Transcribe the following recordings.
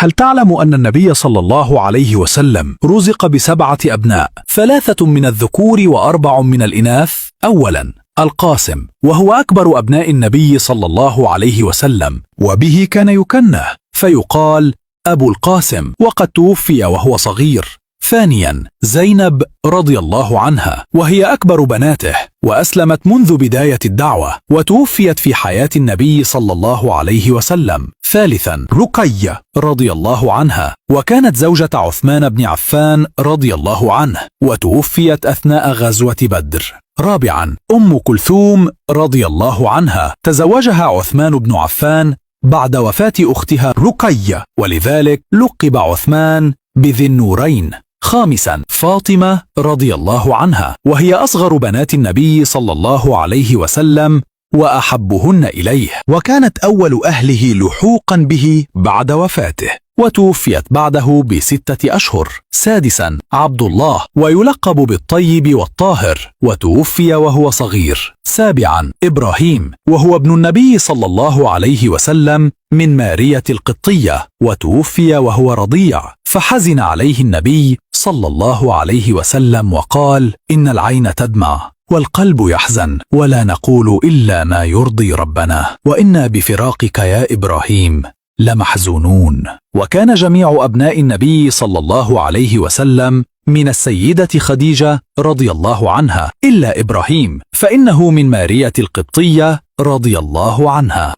هل تعلم أن النبي صلى الله عليه وسلم رزق ب7 أبناء، 3 من الذكور و4 من الإناث؟ أولا القاسم، وهو أكبر أبناء النبي صلى الله عليه وسلم، وبه كان يكنه فيقال أبو القاسم، وقد توفي وهو صغير. ثانيا زينب رضي الله عنها، وهي أكبر بناته، وأسلمت منذ بداية الدعوة، وتوفيت في حياة النبي صلى الله عليه وسلم. ثالثا رقية رضي الله عنها، وكانت زوجة عثمان بن عفان رضي الله عنه، وتوفيت أثناء غزوة بدر. رابعا أم كلثوم رضي الله عنها، تزوجها عثمان بن عفان بعد وفاة أختها رقية، ولذلك لقب عثمان بذي النورين. خامسا فاطمة رضي الله عنها، وهي أصغر بنات النبي صلى الله عليه وسلم وأحبهن إليه، وكانت أول أهله لحوقا به بعد وفاته، وتوفيت بعده ب6 أشهر. سادسا عبد الله، ويلقب بالطيب والطاهر، وتوفي وهو صغير. سابعا إبراهيم، وهو ابن النبي صلى الله عليه وسلم من مارية القبطية، وتوفي وهو رضيع، فحزن عليه النبي صلى الله عليه وسلم وقال: إن العين تدمع والقلب يحزن، ولا نقول إلا ما يرضي ربنا، وإنا بفراقك يا إبراهيم لمحزونون. وكان جميع أبناء النبي صلى الله عليه وسلم من السيدة خديجة رضي الله عنها إلا إبراهيم، فإنه من مارية القبطية رضي الله عنها.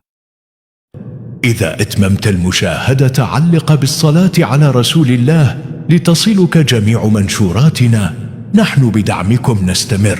إذا أتممت المشاهدة علق بالصلاة على رسول الله لتصلك جميع منشوراتنا. نحن بدعمكم نستمر.